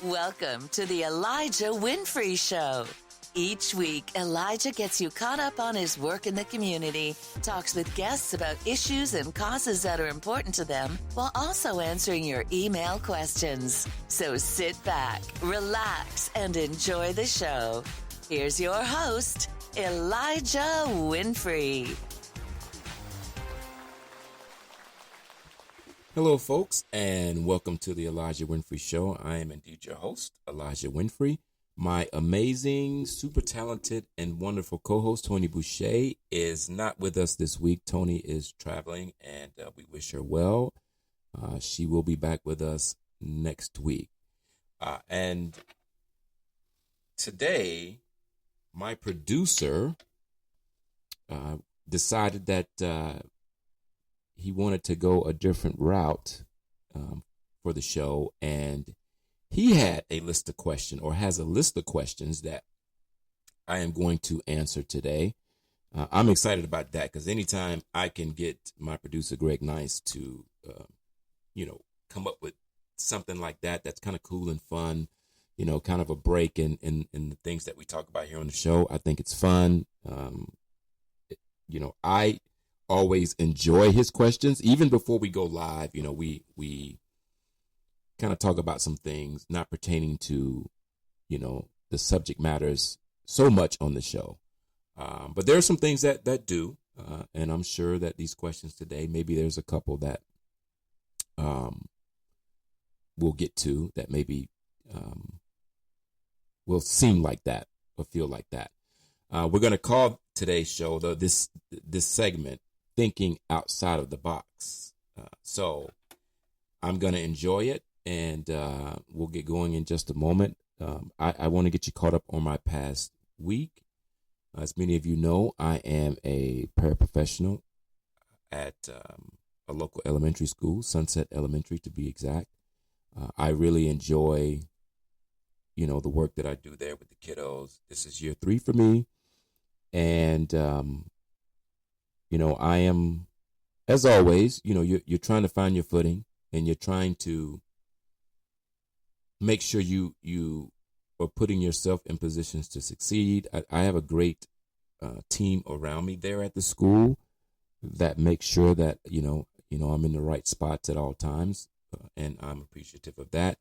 Welcome to the Elijah Winfrey Show. Each week, Elijah gets you caught up on his work in the community, talks with guests about issues and causes that are important to them, while also answering your email questions. So sit back, relax, and enjoy the show. Here's your host, Elijah Winfrey. Hello, folks, and welcome to the Elijah Winfrey Show. I am indeed your host, Elijah Winfrey. My amazing, super talented, and wonderful co-host, Toni Boucher, is not with us this week. Toni is traveling, and we wish her well. She will be back with us next week. And today, my producer decided that he wanted to go a different route for the show, and he had a list of questions, or has a list of questions that I am going to answer today. I'm excited about that because anytime I can get my producer Gregg Nice to, come up with something like that, that's kind of cool and fun, kind of a break in the things that we talk about here on the show. I think it's fun. I always enjoy his questions. Even before we go live, we kind of talk about some things not pertaining to, the subject matters so much on the show. But there are some things that do, and I'm sure that these questions today, maybe there's a couple that we'll get to that maybe will seem like that or feel like that. We're going to call today's show, though, this segment, Thinking Outside of the Box. So I'm going to enjoy it, and we'll get going in just a moment. I want to get you caught up on my past week. As many of you know, I am a paraprofessional at a local elementary school, Sunset Elementary to be exact. I really enjoy, the work that I do there with the kiddos. This is year 3 for me. And, I am, as always, you're trying to find your footing, and you're trying to make sure you are putting yourself in positions to succeed. I have a great team around me there at the school that makes sure that, I'm in the right spots at all times, and I'm appreciative of that.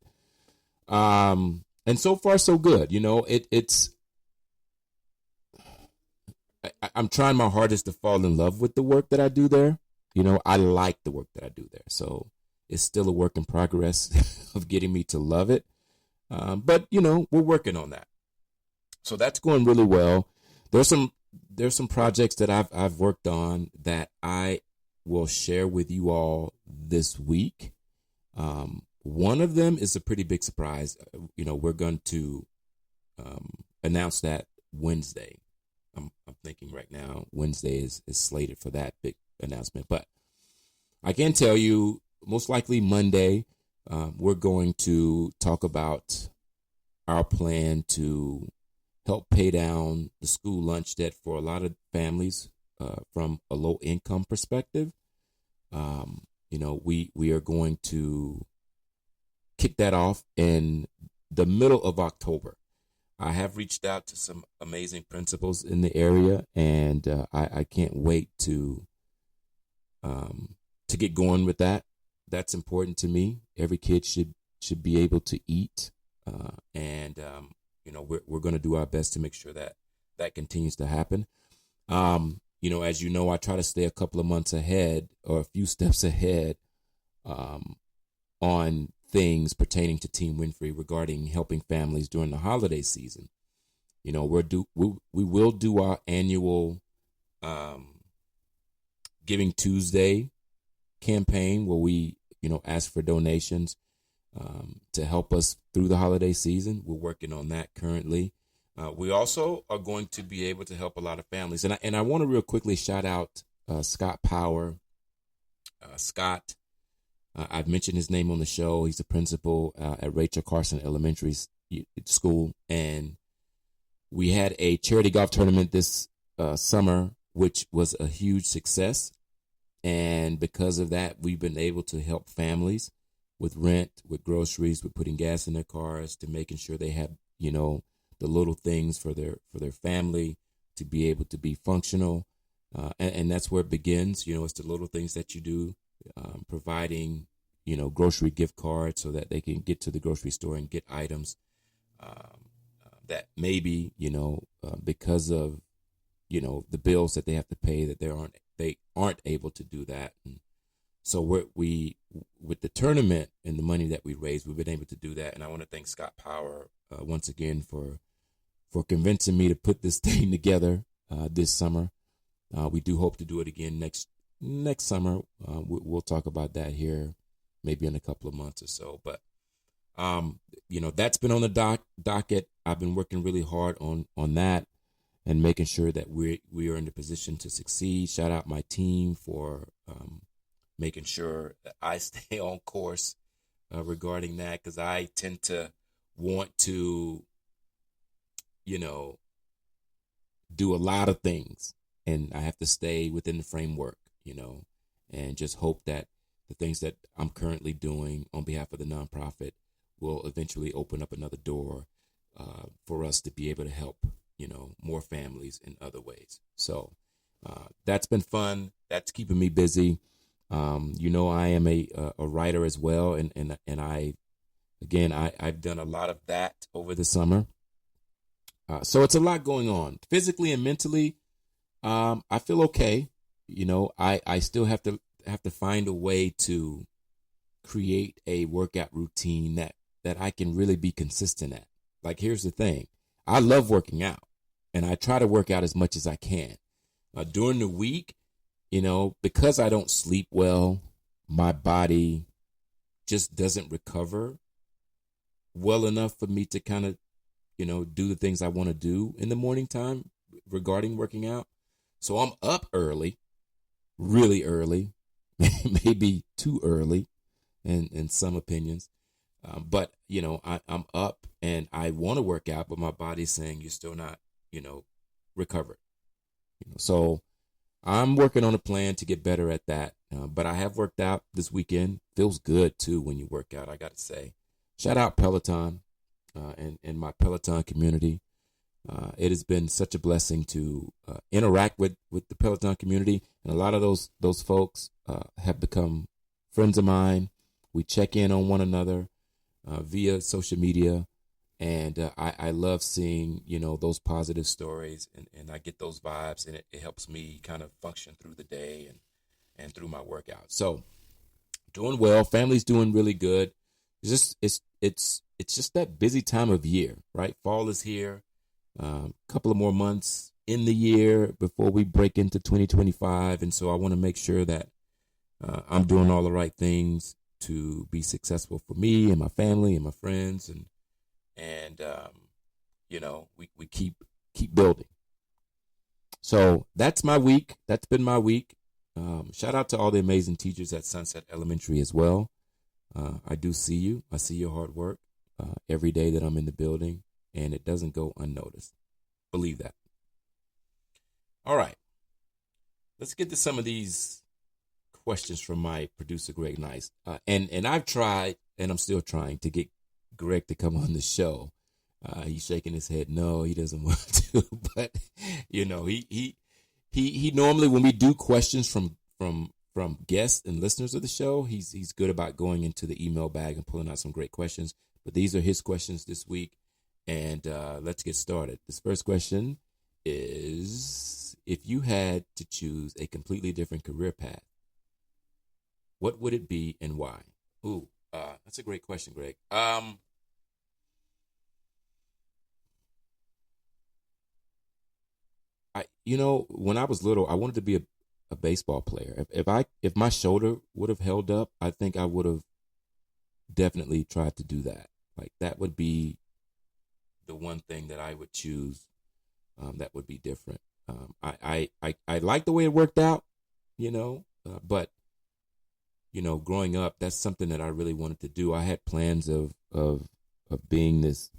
And so far, so good. I'm trying my hardest to fall in love with the work that I do there. I like the work that I do there. So it's still a work in progress of getting me to love it. But we're working on that. So that's going really well. There's some projects that I've worked on that I will share with you all this week. One of them is a pretty big surprise. We're going to announce that Wednesday. I'm thinking right now Wednesday is slated for that big announcement. But I can tell you, most likely Monday, we're going to talk about our plan to help pay down the school lunch debt for a lot of families from a low income perspective. We are going to kick that off in the middle of October. I have reached out to some amazing principals in the area, and I can't wait to get going with that. That's important to me. Every kid should be able to eat, and we're going to do our best to make sure that continues to happen. As you know, I try to stay a couple of months ahead or a few steps ahead on things pertaining to Team Winfrey regarding helping families during the holiday season. We will do our annual Giving Tuesday campaign where we ask for donations to help us through the holiday season. We're working on that currently. We also are going to be able to help a lot of families, and I want to real quickly shout out Scott Power. Scott. I've mentioned his name on the show. He's the principal at Rachel Carson Elementary School. And we had a charity golf tournament this summer, which was a huge success. And because of that, we've been able to help families with rent, with groceries, with putting gas in their cars, to making sure they have, the little things for their family to be able to be functional. And that's where it begins. It's the little things that you do, providing, grocery gift cards so that they can get to the grocery store and get items that maybe, because of, the bills that they have to pay, that they aren't able to do that. And so we with the tournament and the money that we raised, we've been able to do that. And I want to thank Scott Power once again for convincing me to put this thing together this summer. We do hope to do it again next summer. We'll talk about that here maybe in a couple of months or so. But that's been on the docket. I've been working really hard on that and making sure that we are in the position to succeed. Shout out my team for making sure that I stay on course regarding that, because I tend to want to, do a lot of things, and I have to stay within the framework, and just hope that the things that I'm currently doing on behalf of the nonprofit will eventually open up another door for us to be able to help, more families in other ways. So that's been fun. That's keeping me busy. I am a writer as well, and I've done a lot of that over the summer. So it's a lot going on physically and mentally. I feel okay. I still have to find a way to create a workout routine that I can really be consistent at. Like, here's the thing. I love working out, and I try to work out as much as I can. During the week, because I don't sleep well, my body just doesn't recover well enough for me to kind of, do the things I want to do in the morning time regarding working out. So I'm up early, really early, maybe too early in some opinions. But, I'm up and I want to work out, but my body's saying you're still not, recovered. So I'm working on a plan to get better at that. But I have worked out this weekend. Feels good, too, when you work out, I got to say. Shout out Peloton and my Peloton community. It has been such a blessing to interact with the Peloton community. And a lot of those folks have become friends of mine. We check in on one another via social media. And I love seeing, those positive stories, and I get those vibes, and it helps me kind of function through the day and through my workout. So doing well. Family's doing really good. It's just that busy time of year, right? Fall is here. Couple of more months in the year before we break into 2025. And so I want to make sure that I'm doing all the right things to be successful for me and my family and my friends. And we keep building. So that's my week. That's been my week. Shout out to all the amazing teachers at Sunset Elementary as well. I do see you. I see your hard work every day that I'm in the building, and it doesn't go unnoticed. Believe that. All right. Let's get to some of these questions from my producer, Gregg Nice. And I've tried, and I'm still trying to get Gregg to come on the show. He's shaking his head. No, he doesn't want to. But he normally, when we do questions from guests and listeners of the show, he's good about going into the email bag and pulling out some great questions. But these are his questions this week, and let's get started. This first question is: if you had to choose a completely different career path, what would it be and why? Ooh, that's a great question, Gregg. When I was little, I wanted to be a baseball player. If my shoulder would have held up, I think I would have definitely tried to do that. Like, that would be the one thing that I would choose that would be different. I like the way it worked out, but growing up, that's something that I really wanted to do. I had plans of being this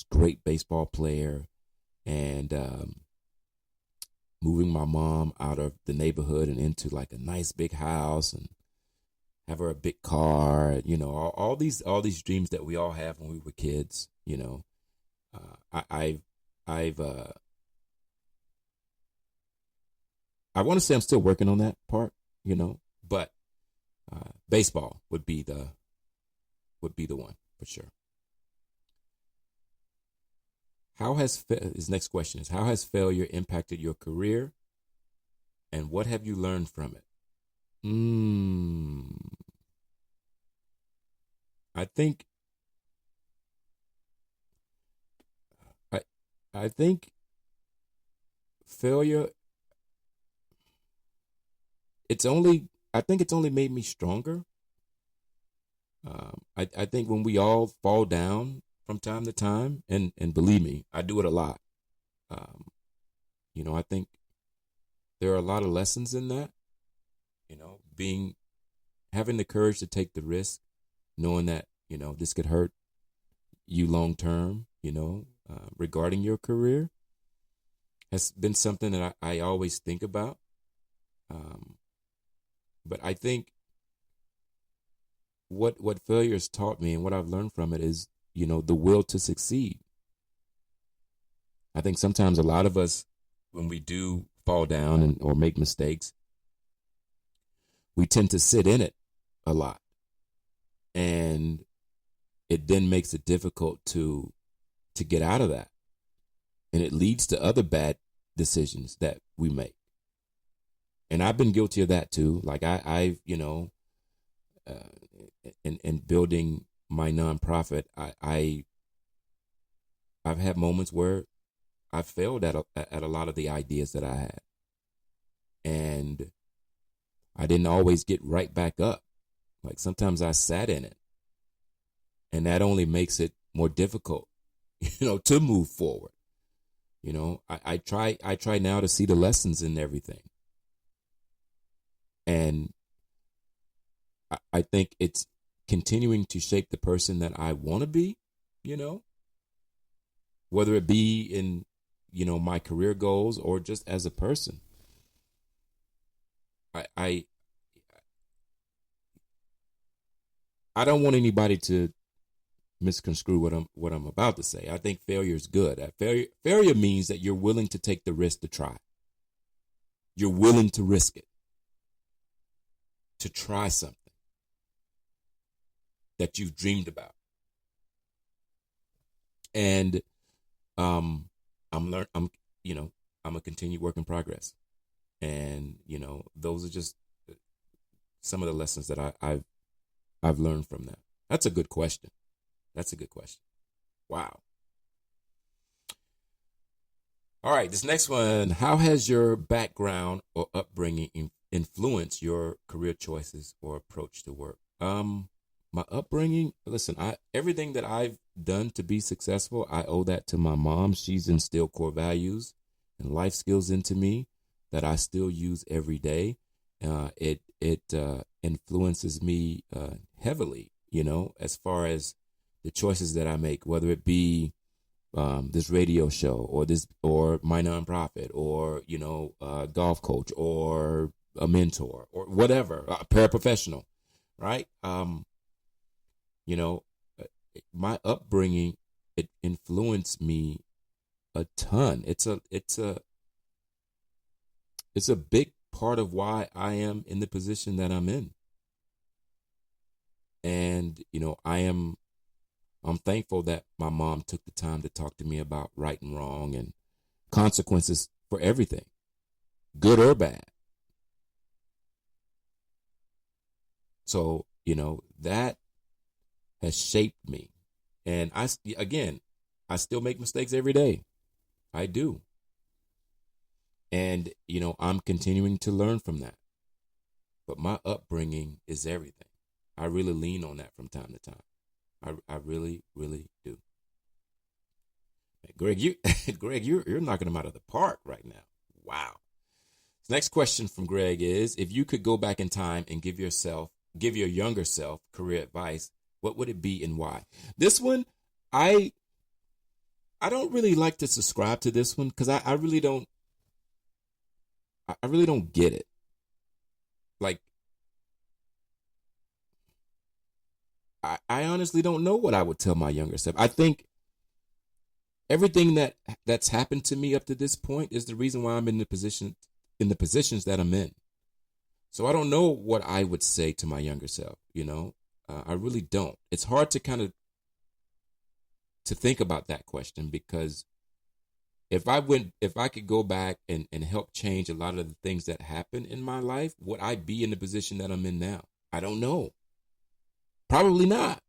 great baseball player, and moving my mom out of the neighborhood and into like a nice big house and have her a big car, all these dreams that we all have when we were kids, I've I want to say I'm still working on that part, but baseball would be the one for sure. His next question is, how has failure impacted your career, and what have you learned from it? I think I I think failure I think it's only made me stronger. I think when we all fall down from time to time, and believe me, I do it a lot. Um, I think there are a lot of lessons in that. Having the courage to take the risk, knowing that this could hurt you long term. Regarding your career, has been something that I always think about. But I think what failure has taught me and what I've learned from it is, the will to succeed. I think sometimes a lot of us, when we do fall down or make mistakes, we tend to sit in it a lot. And it then makes it difficult to get out of that. And it leads to other bad decisions that we make. And I've been guilty of that too. Like I've, in building my nonprofit, I've had moments where I failed at a lot of the ideas that I had, and I didn't always get right back up. Like sometimes I sat in it, and that only makes it more difficult, to move forward. I try now to see the lessons in everything, and I think it's continuing to shape the person that I want to be, whether it be in, my career goals or just as a person. I don't want anybody to misconstrue what I'm about to say. I think failure is good. Failure means that you're willing to take the risk to try. You're willing to risk it, to try something that you've dreamed about. And I'm a continued work in progress. And, those are just some of the lessons that I've learned from that. That's a good question. Wow. All right, this next one. How has your background or upbringing influenced your career choices or approach to work? My upbringing, listen, everything that I've done to be successful, I owe that to my mom. She's instilled core values and life skills into me that I still use every day. It influences me heavily, as far as the choices that I make, whether it be this radio show or my nonprofit or a golf coach or a mentor or whatever, a paraprofessional, right? My upbringing, it influenced me a ton. It's a big part of why I am in the position that I'm in. And, I'm thankful that my mom took the time to talk to me about right and wrong and consequences for everything, good or bad. So, that has shaped me. And I still make mistakes every day. I do. And, I'm continuing to learn from that. But my upbringing is everything. I really lean on that from time to time. I really, really do. Gregg, you're knocking them out of the park right now. Wow. Next question from Gregg is, if you could go back in time and give your younger self career advice, what would it be and why? This one, I don't really like to subscribe to this one because I really don't get it. Like, I honestly don't know what I would tell my younger self. I think everything that's happened to me up to this point is the reason why I'm in the positions that I'm in. So I don't know what I would say to my younger self. I really don't. It's hard to kind of to think about that question, because if I could go back and help change a lot of the things that happened in my life, would I be in the position that I'm in now? I don't know. Probably not.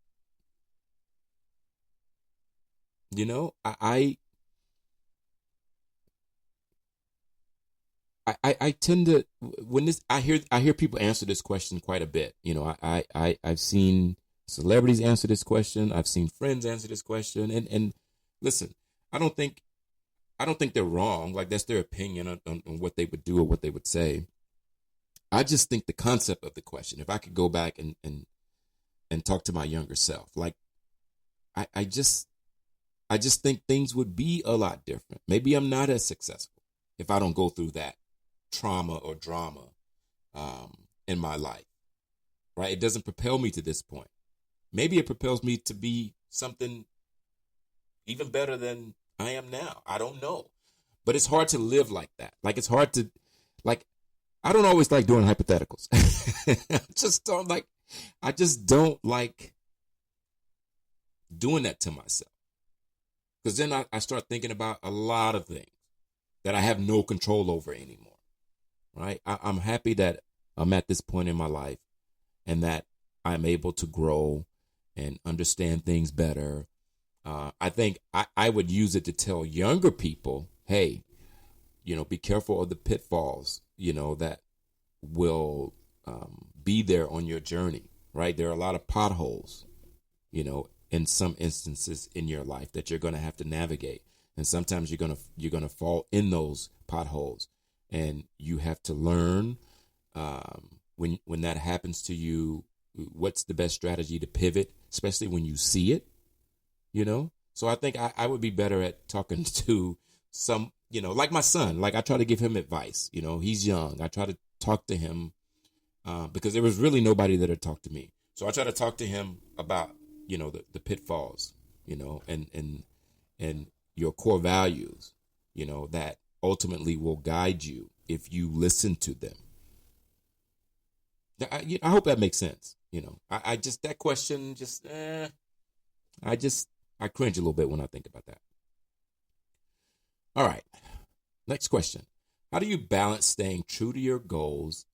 I tend to, when this I hear people answer this question quite a bit. I've seen celebrities answer this question. I've seen friends answer this question. And listen, I don't think they're wrong. Like, that's their opinion on what they would do or what they would say. I just think the concept of the question, if I could go back and talk to my younger self, like, I just think things would be a lot different. Maybe I'm not as successful if I don't go through that trauma or drama in my life, right? It doesn't propel me to this point. Maybe it propels me to be something even better than I am now. I don't know. But it's hard to live like that. Like, it's hard to, like, I don't always like doing hypotheticals. I just don't like doing that to myself. Because then I start thinking about a lot of things that I have no control over anymore. Right? I'm happy that I'm at this point in my life and that I'm able to grow and understand things better. I think I would use it to tell younger people, hey, be careful of the pitfalls, that will be there on your journey, right? There are a lot of potholes, in some instances in your life that you're going to have to navigate. And sometimes you're going to fall in those potholes. And you have to learn when that happens to you, what's the best strategy to pivot, especially when you see it, So I think I would be better at talking to some, like my son. Like, I try to give him advice. He's young. I try to talk to him because there was really nobody that had talked to me. So I try to talk to him about, the pitfalls, and your core values, that ultimately will guide you if you listen to them. I hope that makes sense. I just, that question just, I cringe a little bit when I think about that. All right. Next question. How do you balance staying true to your goals?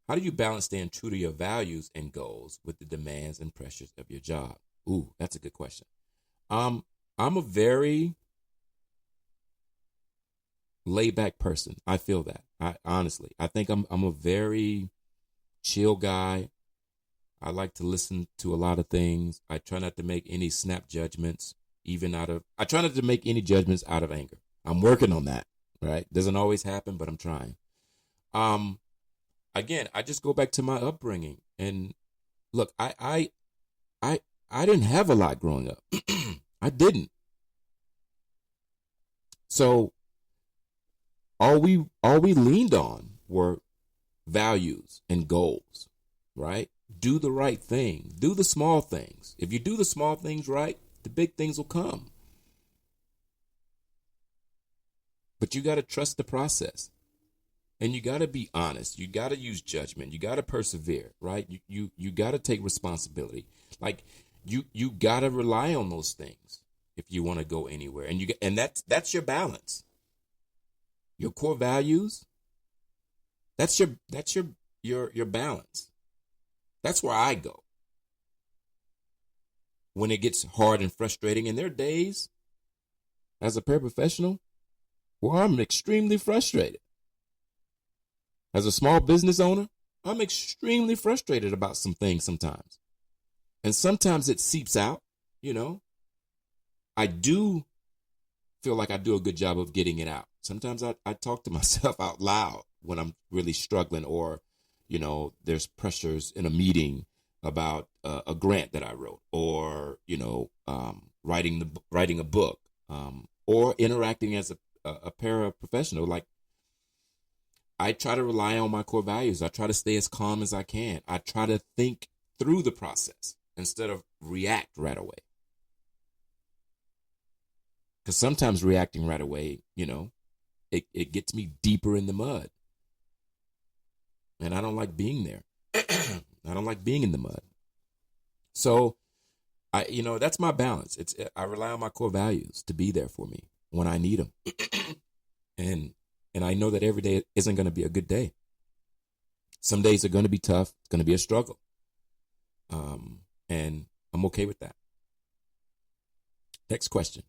How do you balance staying true to your values and goals with the demands and pressures of your job? Ooh, that's a good question. I'm a very laid back person. I feel that. I think I'm a very chill guy. I like to listen to a lot of things. I try not to make any snap judgments, I try not to make any judgments out of anger. I'm working on that, right? Doesn't always happen, but I'm trying. Again, I just go back to my upbringing, and look, I didn't have a lot growing up. I didn't. So all we leaned on were values and goals, right? Do the right thing. Do the small things. If you do the small things right, the big things will come. But you got to trust the process. And you got to be honest. You got to use judgment. You got to persevere, right? You got to take responsibility. Like, you got to rely on those things if you want to go anywhere. And that's your balance. Your core values, that's your balance. That's where I go when it gets hard and frustrating. And there are days as a paraprofessional where I'm extremely frustrated. As a small business owner, I'm extremely frustrated about some things sometimes. And sometimes it seeps out, I do feel like I do a good job of getting it out. Sometimes I talk to myself out loud when I'm really struggling, or, there's pressures in a meeting about a grant that I wrote, or, writing a book, or interacting as a paraprofessional. Like, I try to rely on my core values. I try to stay as calm as I can. I try to think through the process instead of react right away. Because sometimes reacting right away, it gets me deeper in the mud. And I don't like being there. I don't like being in the mud. So that's my balance. I rely on my core values to be there for me when I need them. And I know that every day isn't going to be a good day. Some days are going to be tough. It's going to be a struggle. And I'm okay with that. Next question.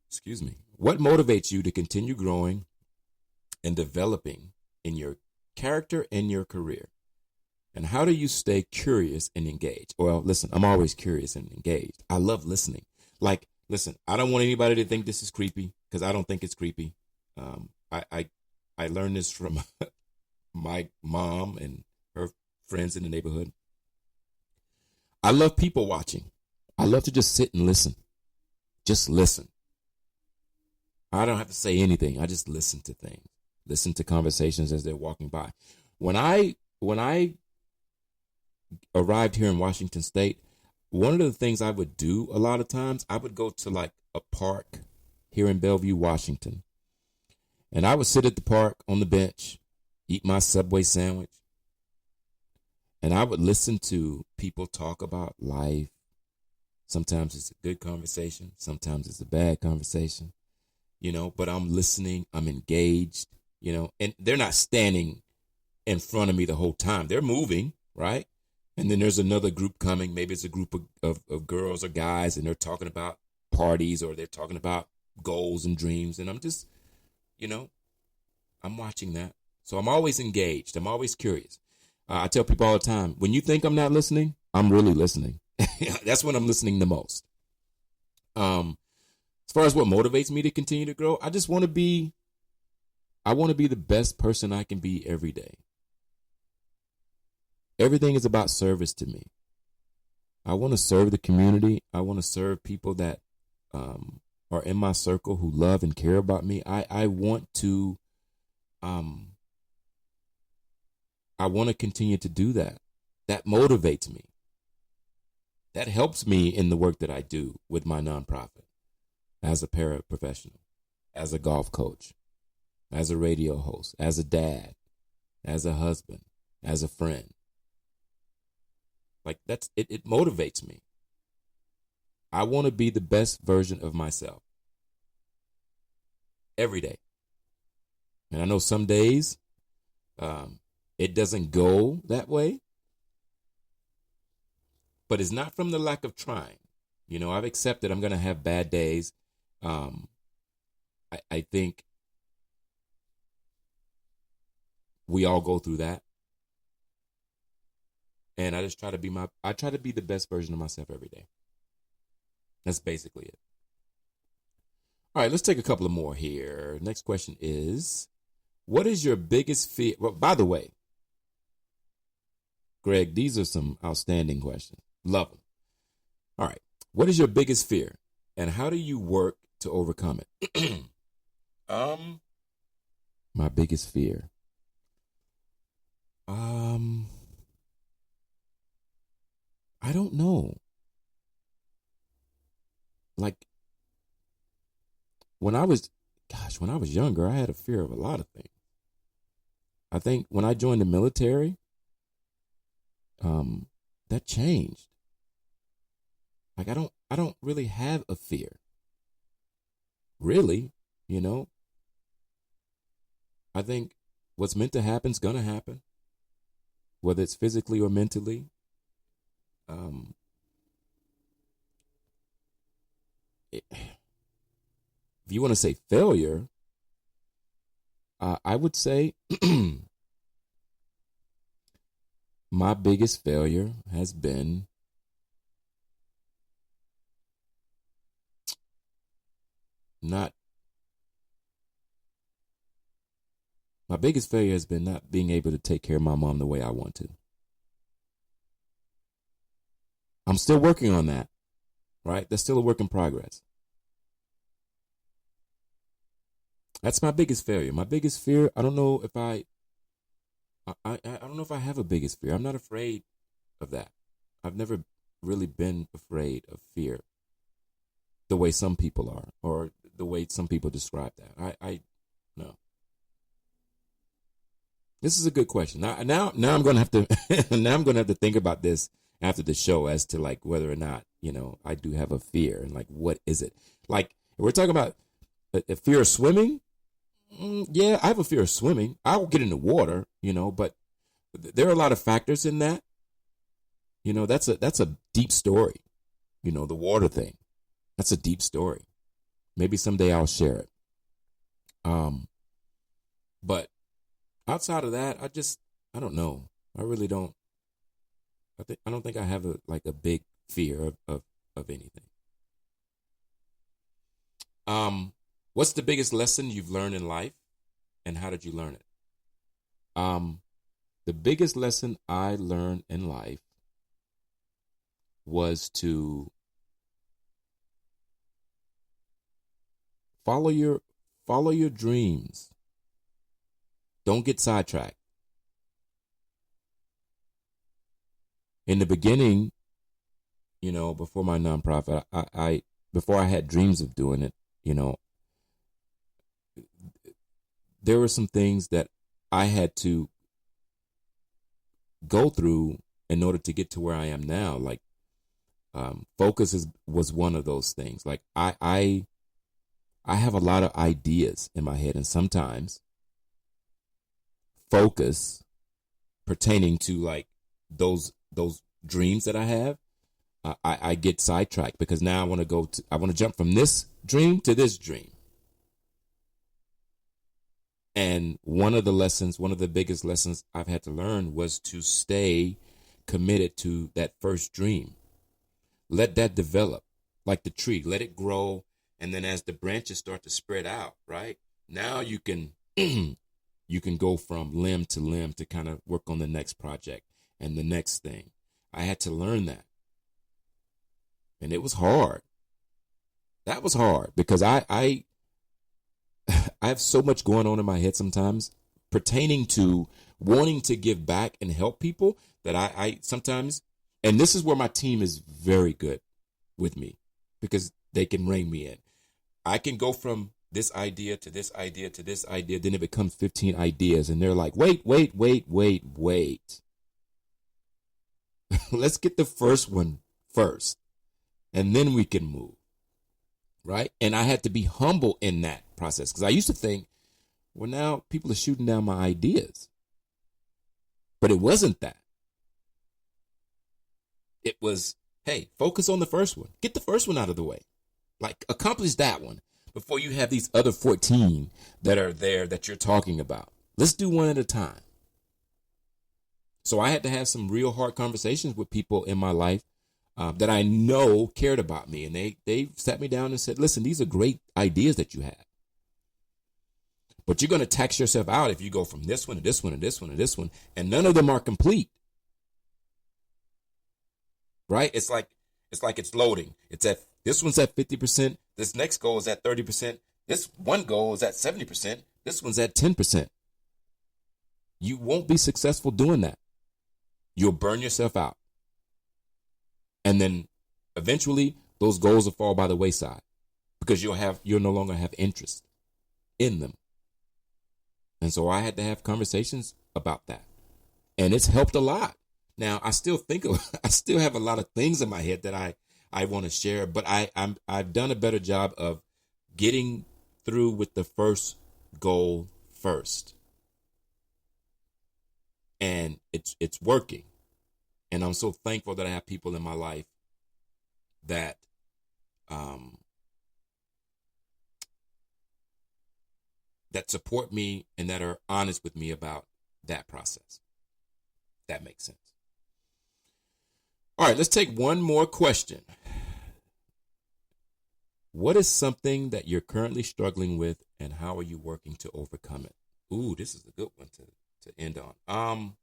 Excuse me. What motivates you to continue growing and developing in your character and your career? And how do you stay curious and engaged? Well, listen, I'm always curious and engaged. I love listening. Like, listen, I don't want anybody to think this is creepy because I don't think it's creepy. I learned this from my mom and her friends in the neighborhood. I love people watching. I love to just sit and listen. Just listen. I don't have to say anything. I just listen to things. Listen to conversations as they're walking by. When I arrived here in Washington State, one of the things I would do a lot of times, I would go to like a park here in Bellevue, Washington. And I would sit at the park on the bench, eat my Subway sandwich. And I would listen to people talk about life. Sometimes it's a good conversation. Sometimes it's a bad conversation, but I'm listening. I'm engaged, and they're not standing in front of me the whole time. They're moving, right? And then there's another group coming. Maybe it's a group of girls or guys, and they're talking about parties or they're talking about goals and dreams. And I'm just, I'm watching that. So I'm always engaged. I'm always curious. I tell people all the time, when you think I'm not listening, I'm really listening. That's when I'm listening the most. As far as what motivates me to continue to grow, I want to be the best person I can be every day. Everything is about service to me. I want to serve the community. I want to serve people that are in my circle who love and care about me. I want to continue to do that. That motivates me. That helps me in the work that I do with my nonprofit, as a paraprofessional, as a golf coach, as a radio host, as a dad, as a husband, as a friend. Like it motivates me. I want to be the best version of myself every day. And I know some days it doesn't go that way, but it's not from the lack of trying. I've accepted I'm going to have bad days. I think we all go through that. And I just try to be the best version of myself every day. That's basically it. All right, let's take a couple of more here. Next question is, what is your biggest fear? Well, by the way, Gregg, these are some outstanding questions. Love them. All right. What is your biggest fear and how do you work to overcome it? My biggest fear. I don't know. Like when I was younger, I had a fear of a lot of things. I think when I joined the military, that changed. Like I don't really have a fear. Really, I think what's meant to happen is gonna happen, whether it's physically or mentally. If you want to say failure, I would say my biggest failure has been not being able to take care of my mom the way I want to. I'm still working on that, right? That's still a work in progress. That's my biggest failure. My biggest fear, I don't know if I I don't know if I have a biggest fear. I'm not afraid of that. I've never really been afraid of fear the way some people are, or the way some people describe that. I no. This is a good question. Now I'm gonna have to now I'm gonna have to think about this after the show as to like whether or not I do have a fear, and like what is it? Like if we're talking about a fear of swimming. Yeah, I have a fear of swimming. I will get in the water, but there are a lot of factors in that. That's a deep story. The water thing. That's a deep story. Maybe someday I'll share it. But outside of that, I don't know. I really don't. I don't think I have a big fear of anything. What's the biggest lesson you've learned in life, and how did you learn it? The biggest lesson I learned in life was to follow your dreams. Don't get sidetracked. In the beginning, before my nonprofit, before I had dreams of doing it, there were some things that I had to go through in order to get to where I am now. Like, focus was one of those things. Like I have a lot of ideas in my head, and sometimes focus pertaining to like those dreams that I have, I get sidetracked because now I want to jump from this dream to this dream. And one of the biggest lessons I've had to learn was to stay committed to that first dream. Let that develop like the tree. Let it grow. And then as the branches start to spread out, right? Now you can you can go from limb to limb to kind of work on the next project and the next thing. I had to learn that. And it was hard. That was hard because I have so much going on in my head sometimes pertaining to wanting to give back and help people that I sometimes, and this is where my team is very good with me because they can rein me in. I can go from this idea to this idea to this idea, then it becomes 15 ideas, and they're like, wait. Let's get the first one first, and then we can move. Right? And I had to be humble in that process because I used to think, well, now people are shooting down my ideas. But it wasn't that. It was, hey, focus on the first one. Get the first one out of the way. Like, accomplish that one before you have these other 14 that are there that you're talking about. Let's do one at a time. So I had to have some real hard conversations with people in my life that I know cared about me. And they sat me down and said, listen, these are great ideas that you have. But you're going to tax yourself out if you go from this one to this one to this one to this one, and none of them are complete. Right? It's like it's loading. This one's at 50%. This next goal is at 30%. This one goal is at 70%. This one's at 10%. You won't be successful doing that. You'll burn yourself out. And then eventually those goals will fall by the wayside because you'll no longer have interest in them. And so I had to have conversations about that. And it's helped a lot. Now I still have a lot of things in my head that I want to share, but I've done a better job of getting through with the first goal first. And it's working. And I'm so thankful that I have people in my life that that support me and that are honest with me about that process. That makes sense. All right, let's take one more question. What is something that you're currently struggling with, and how are you working to overcome it? Ooh, this is a good one to end on.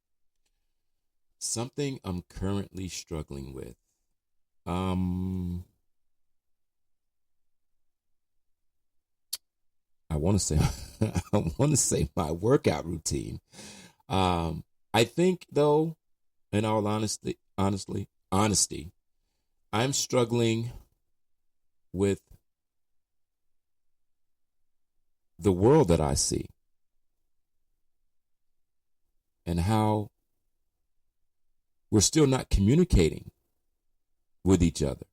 Something I'm currently struggling with. I want to say my workout routine. I think, though, in all honesty, I'm struggling with the world that I see and how we're still not communicating with each other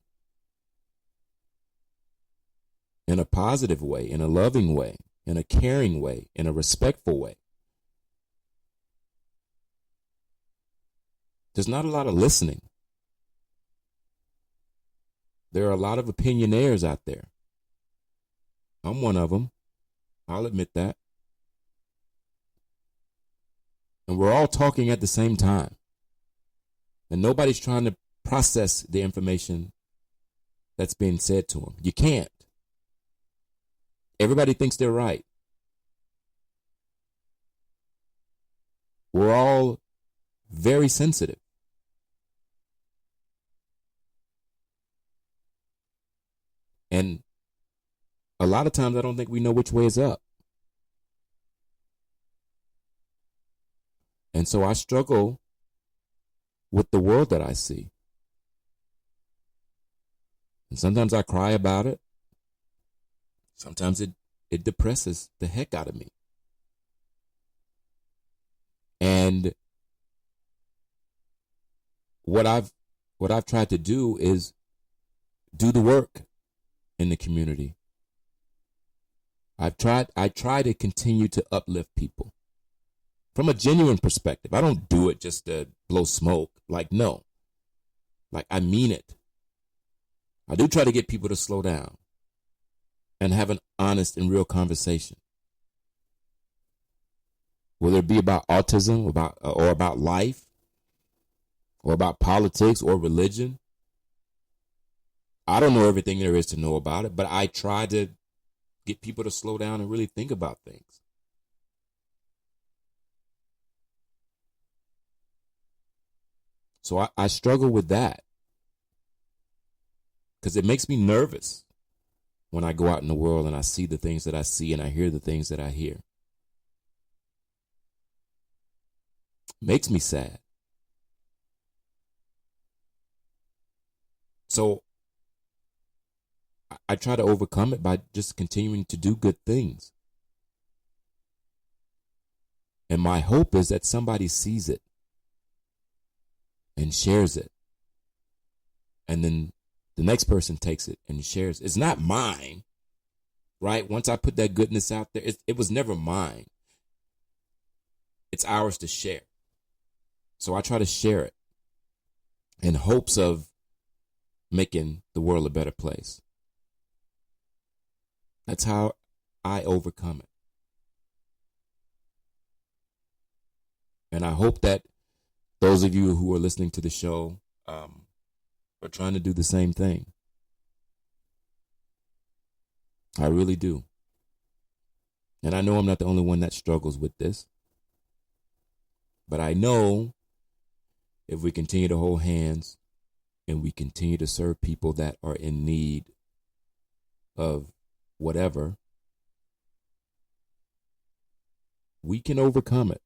in a positive way, in a loving way, in a caring way, in a respectful way. There's not a lot of listening. There are a lot of opinionaires out there. I'm one of them. I'll admit that. And we're all talking at the same time. And nobody's trying to process the information that's being said to them. You can't. Everybody thinks they're right. We're all very sensitive. And a lot of times I don't think we know which way is up. And so I struggle with the world that I see. And sometimes I cry about it. Sometimes it depresses the heck out of me. And what I've tried to do is do the work in the community. I try to continue to uplift people from a genuine perspective. I don't do it just to blow smoke. No. I mean it. I do try to get people to slow down and have an honest and real conversation. Whether it be about autism, or about life, or about politics or religion. I don't know everything there is to know about it, but I try to get people to slow down and really think about things. So I struggle with that because it makes me nervous when I go out in the world and I see the things that I see and I hear the things that I hear. It makes me sad. So I try to overcome it by just continuing to do good things. And my hope is that somebody sees it and shares it. And then the next person takes it and shares. It's not mine, right? Once I put that goodness out there, it was never mine. It's ours to share. So I try to share it in hopes of making the world a better place. That's how I overcome it. And I hope that those of you who are listening to the show are trying to do the same thing. I really do. And I know I'm not the only one that struggles with this. But I know if we continue to hold hands and we continue to serve people that are in need of whatever, we can overcome it.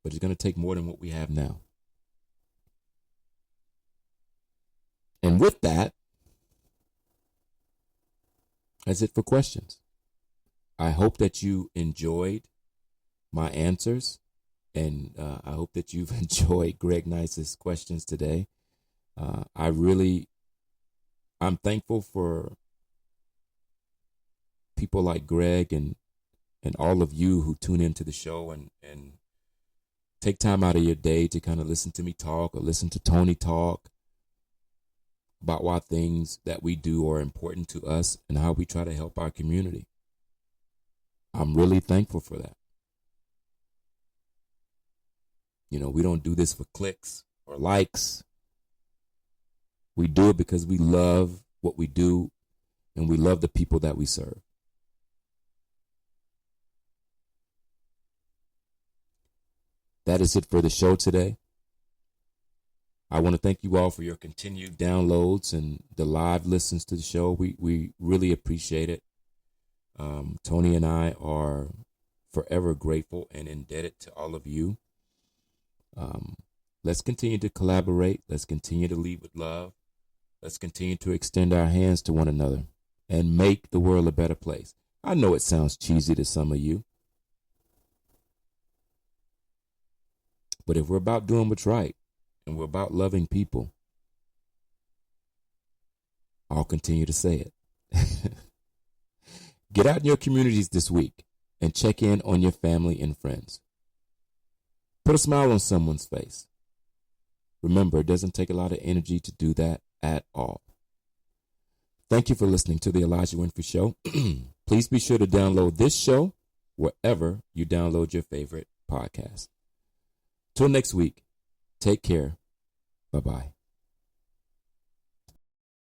But it's going to take more than what we have now. And with that, that's it for questions. I hope that you enjoyed my answers, and I hope that you've enjoyed Gregg Nice's questions today. I'm thankful for people like Gregg and all of you who tune into the show and take time out of your day to kind of listen to me talk or listen to Toni talk about why things that we do are important to us and how we try to help our community. I'm really thankful for that. We don't do this for clicks or likes. We do it because we love what we do and we love the people that we serve. That is it for the show today. I want to thank you all for your continued downloads and the live listens to the show. We really appreciate it. Toni and I are forever grateful and indebted to all of you. Let's continue to collaborate. Let's continue to lead with love. Let's continue to extend our hands to one another and make the world a better place. I know it sounds cheesy to some of you, but if we're about doing what's right and we're about loving people, I'll continue to say it. Get out in your communities this week and check in on your family and friends. Put a smile on someone's face. Remember, it doesn't take a lot of energy to do that at all. Thank you for listening to the Elijah Winfrey Show. Please be sure to download this show wherever you download your favorite podcast. Till next week, take care. Bye-bye.